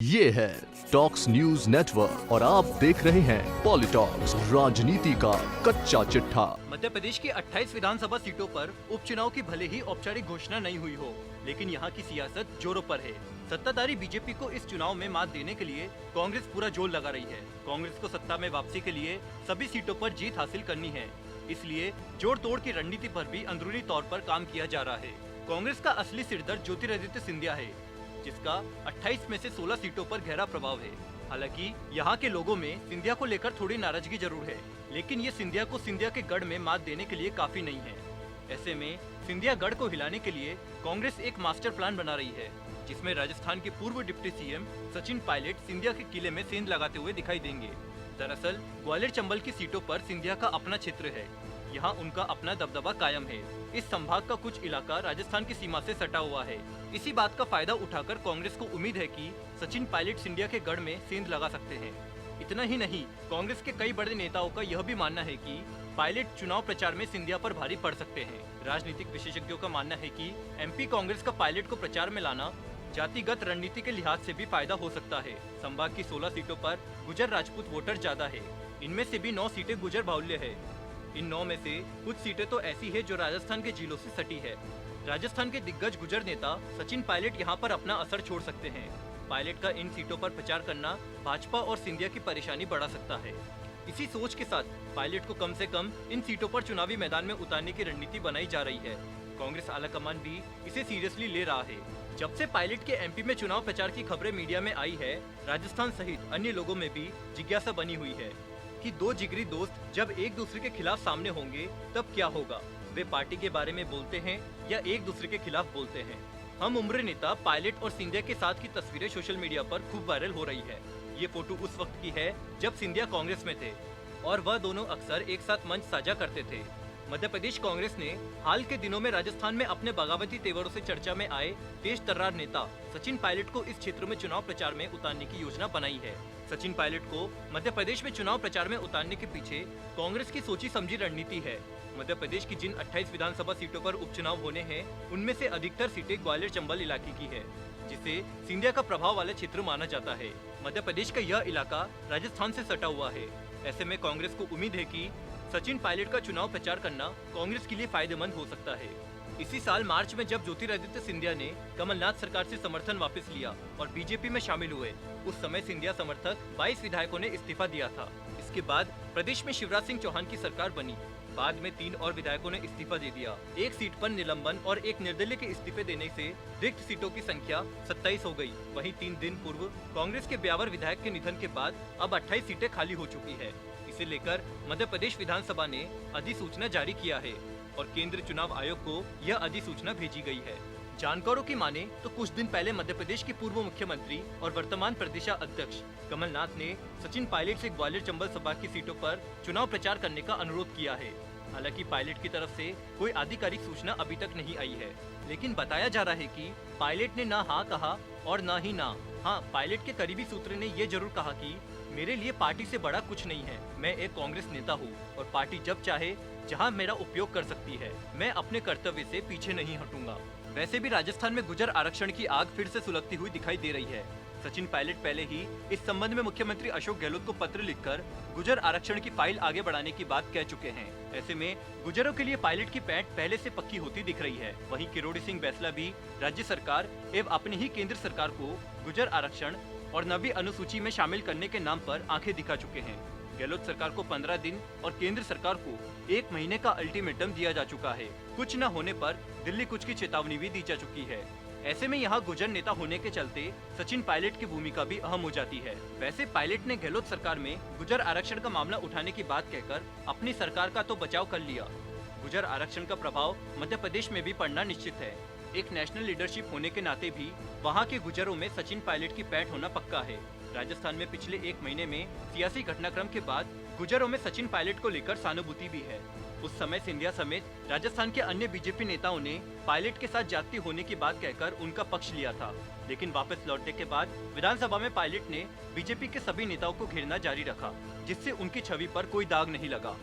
ये है talks news network और आप देख रहे हैं पॉलिटॉक्स, राजनीति का कच्चा चिट्ठा। मध्य प्रदेश की 28 विधानसभा सीटों पर उपचुनाव की भले ही औपचारिक घोषणा नहीं हुई हो, लेकिन यहाँ की सियासत जोरों पर है। सत्ताधारी बीजेपी को इस चुनाव में मात देने के लिए कांग्रेस पूरा जोर लगा रही है। कांग्रेस को सत्ता में वापसी के लिए सभी सीटों पर जीत हासिल करनी है, इसलिए जोड़ तोड़ की रणनीति पर भी अंदरूनी तौर पर काम किया जा रहा है। कांग्रेस का असली सिरदर्द ज्योतिरादित्य सिंधिया है, जिसका 28 में से 16 सीटों पर गहरा प्रभाव है। हालांकि यहाँ के लोगों में सिंधिया को लेकर थोड़ी नाराजगी जरूर है, लेकिन ये सिंधिया को सिंधिया के गढ़ में मात देने के लिए काफी नहीं है। ऐसे में सिंधिया गढ़ को हिलाने के लिए कांग्रेस एक मास्टर प्लान बना रही है, जिसमें राजस्थान के पूर्व डिप्टी सीएम सचिन पायलट सिंधिया के किले में सेंध लगाते हुए दिखाई देंगे। दरअसल ग्वालियर चंबल की सीटों पर सिंधिया का अपना क्षेत्र है, यहाँ उनका अपना दबदबा कायम है। इस संभाग का कुछ इलाका राजस्थान की सीमा से सटा हुआ है। इसी बात का फायदा उठाकर कांग्रेस को उम्मीद है कि सचिन पायलट सिंधिया के गढ़ में सेंध लगा सकते हैं। इतना ही नहीं, कांग्रेस के कई बड़े नेताओं का यह भी मानना है कि पायलट चुनाव प्रचार में सिंधिया पर भारी पड़ सकते हैं। राजनीतिक विशेषज्ञों का मानना है कि एमपी कांग्रेस का पायलट को प्रचार में लाना जातिगत रणनीति के लिहाज से भी फायदा हो सकता है। संभाग की 16 सीटों पर गुजर राजपूत वोटर ज्यादा है, इनमें से भी 9 सीटें गुजर बाहुल्य है। इन 9 में से कुछ सीटें तो ऐसी है जो राजस्थान के जिलों से सटी है। राजस्थान के दिग्गज गुजर नेता सचिन पायलट यहां पर अपना असर छोड़ सकते हैं। पायलट का इन सीटों पर प्रचार करना भाजपा और सिंधिया की परेशानी बढ़ा सकता है। इसी सोच के साथ पायलट को कम से कम इन सीटों पर चुनावी मैदान में उतारने की रणनीति बनाई जा रही है। कांग्रेस आलाकमान भी इसे सीरियसली ले रहा है। जब से पायलट के एमपी में चुनाव प्रचार की खबरें मीडिया में आई है, राजस्थान सहित अन्य लोगों में भी जिज्ञासा बनी हुई है कि दो जिगरी दोस्त जब एक दूसरे के खिलाफ सामने होंगे तब क्या होगा। वे पार्टी के बारे में बोलते हैं या एक दूसरे के खिलाफ बोलते हैं। हम उम्र नेता पायलट और सिंधिया के साथ की तस्वीरें सोशल मीडिया पर खूब वायरल हो रही है। ये फोटो उस वक्त की है जब सिंधिया कांग्रेस में थे और वह दोनों अक्सर एक साथ मंच साझा करते थे। मध्य प्रदेश कांग्रेस ने हाल के दिनों में राजस्थान में अपने बगावती तेवरों से चर्चा में आए तेज तर्रार नेता सचिन पायलट को इस क्षेत्र में चुनाव प्रचार में उतारने की योजना बनाई है। सचिन पायलट को मध्य प्रदेश में चुनाव प्रचार में उतारने के पीछे कांग्रेस की सोची समझी रणनीति है। मध्य प्रदेश की जिन 28 विधानसभा सीटों पर उपचुनाव होने हैं, उनमें से अधिकतर सीटें ग्वालियर चंबल इलाके की है, जिसे सिंधिया का प्रभाव वाला क्षेत्र माना जाता है। मध्य प्रदेश का यह इलाका राजस्थान से सटा हुआ है। ऐसे में कांग्रेस को उम्मीद है कि सचिन पायलट का चुनाव प्रचार करना कांग्रेस के लिए फायदेमंद हो सकता है। इसी साल मार्च में जब ज्योतिरादित्य सिंधिया ने कमलनाथ सरकार से समर्थन वापस लिया और बीजेपी में शामिल हुए, उस समय सिंधिया समर्थक 22 विधायकों ने इस्तीफा दिया था। इसके बाद प्रदेश में शिवराज सिंह चौहान की सरकार बनी। बाद में 3 और विधायकों ने इस्तीफा दे दिया। एक सीट पर निलंबन और एक निर्दलीय के इस्तीफे देने से रिक्त सीटों की संख्या 27 हो गई। वहीं 3 दिन पूर्व कांग्रेस के 52 विधायक के निधन के बाद अब 28 सीटें खाली हो चुकी है। इसे लेकर मध्य प्रदेश विधानसभा ने अधिसूचना जारी किया है और केंद्रीय चुनाव आयोग को यह अधिसूचना भेजी गई है। जानकारों की माने तो कुछ दिन पहले मध्य प्रदेश के पूर्व मुख्यमंत्री और वर्तमान प्रदेशाध्यक्ष कमलनाथ ने सचिन पायलट से ग्वालियर चंबल संभाग की सीटों पर चुनाव प्रचार करने का अनुरोध किया है। हालांकि पायलट की तरफ से कोई आधिकारिक सूचना अभी तक नहीं आई है, लेकिन बताया जा रहा है कि पायलट ने ना हाँ कहा और ना ही ना। हाँ, पायलट के करीबी सूत्र ने ये जरूर कहा कि मेरे लिए पार्टी से बड़ा कुछ नहीं है, मैं एक कांग्रेस नेता हूँ और पार्टी जब चाहे जहाँ मेरा उपयोग कर सकती है, मैं अपने कर्तव्य से पीछे नहीं हटूंगा। वैसे भी राजस्थान में गुजर आरक्षण की आग फिर से सुलगती हुई दिखाई दे रही है। सचिन पायलट पहले ही इस संबंध में मुख्यमंत्री अशोक गहलोत को पत्र लिखकर गुजर आरक्षण की फाइल आगे बढ़ाने की बात कह चुके हैं। ऐसे में गुजरों के लिए पायलट की पैठ पहले से पक्की होती दिख रही है। वहीं किरोड़ी सिंह बैसला भी राज्य सरकार एवं अपनी ही केंद्र सरकार को गुजर आरक्षण और नवी अनुसूची में शामिल करने के नाम पर आंखें दिखा चुके हैं। गहलोत सरकार को 15 दिन और केंद्र सरकार को 1 महीने का अल्टीमेटम दिया जा चुका है। कुछ न होने पर दिल्ली कुछ की चेतावनी भी दी जा चुकी है। ऐसे में यहाँ गुजर नेता होने के चलते सचिन पायलट की भूमिका भी अहम हो जाती है। वैसे पायलट ने गहलोत सरकार में गुजर आरक्षण का मामला उठाने की बात कहकर अपनी सरकार का तो बचाव कर लिया। गुजर आरक्षण का प्रभाव मध्य प्रदेश में भी पड़ना निश्चित है। एक नेशनल लीडरशिप होने के नाते भी वहाँ के गुजरों में सचिन पायलट की पैठ होना पक्का है। राजस्थान में पिछले 1 महीने में सियासी घटनाक्रम के बाद गुजरों में सचिन पायलट को लेकर सहानुभूति भी है। उस समय सिंधिया समेत राजस्थान के अन्य बीजेपी नेताओं ने पायलट के साथ जाति होने की बात कहकर उनका पक्ष लिया था, लेकिन वापस लौटने के बाद विधानसभा में पायलट ने बीजेपी के सभी नेताओं को घेरना जारी रखा, जिससे उनकी छवि पर कोई दाग नहीं लगा।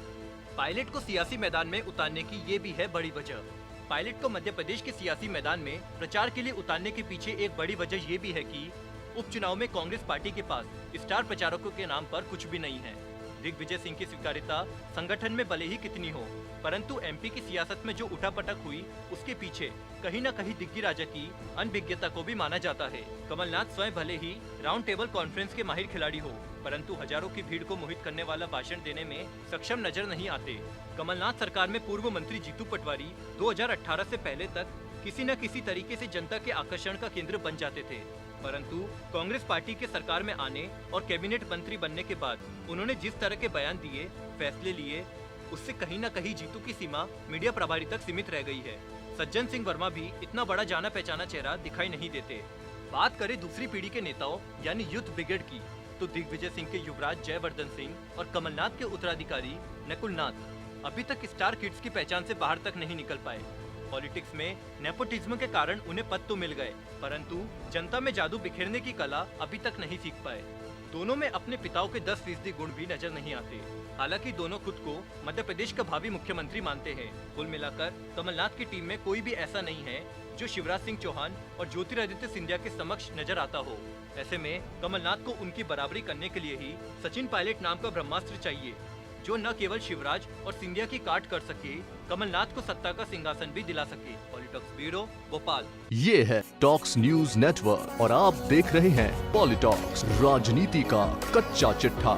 पायलट को सियासी मैदान में उतारने की ये भी है बड़ी वजह। पायलट को मध्य प्रदेश के सियासी मैदान में प्रचार के लिए उतारने के पीछे एक बड़ी वजह ये भी है कि उपचुनाव में कांग्रेस पार्टी के पास स्टार प्रचारकों के नाम पर कुछ भी नहीं है। दिग्विजय सिंह की स्वीकार्यता संगठन में भले ही कितनी हो, परंतु एमपी की सियासत में जो उठापटक हुई उसके पीछे कहीं न कहीं दिग्गी राजा की अनभिज्ञता को भी माना जाता है। कमलनाथ स्वयं भले ही राउंड टेबल कॉन्फ्रेंस के माहिर खिलाड़ी हो, परंतु हजारों की भीड़ को मोहित करने वाला भाषण देने में सक्षम नजर नहीं आते। कमलनाथ सरकार में पूर्व मंत्री जीतू पटवारी 2018 से पहले तक किसी न किसी तरीके से जनता के आकर्षण का केंद्र बन जाते थे, परंतु कांग्रेस पार्टी के सरकार में आने और कैबिनेट मंत्री बनने के बाद उन्होंने जिस तरह के बयान दिए, फैसले लिए, उससे कहीं न कहीं जीतू की सीमा मीडिया प्रभारी तक सीमित रह गई है। सज्जन सिंह वर्मा भी इतना बड़ा जाना पहचाना चेहरा दिखाई नहीं देते। बात करें दूसरी पीढ़ी के नेताओं यानी यूथ ब्रिगेड की, तो दिग्विजय सिंह के युवराज जयवर्धन सिंह और कमलनाथ के उत्तराधिकारी नकुल नाथ अभी तक स्टार किड्स की पहचान से बाहर तक नहीं निकल पाए। पॉलिटिक्स में नेपोटिज्म के कारण उन्हें पद तो मिल गए, परंतु जनता में जादू बिखेरने की कला अभी तक नहीं सीख पाए। दोनों में अपने पिताओं के 10% गुण भी नजर नहीं आते। हालांकि दोनों खुद को मध्य प्रदेश का भावी मुख्यमंत्री मानते हैं। कुल मिलाकर कमलनाथ की टीम में कोई भी ऐसा नहीं है जो शिवराज सिंह चौहान और ज्योतिरादित्य सिंधिया के समक्ष नजर आता हो। ऐसे में कमलनाथ को उनकी बराबरी करने के लिए ही सचिन पायलट नाम का ब्रह्मास्त्र चाहिए, जो न केवल शिवराज और सिंधिया की काट कर सके, कमलनाथ को सत्ता का सिंहासन भी दिला सके। पॉलिटॉक्स ब्यूरो, भोपाल। ये है टॉक्स न्यूज नेटवर्क और आप देख रहे हैं पॉलिटॉक्स, राजनीति का कच्चा चिट्ठा।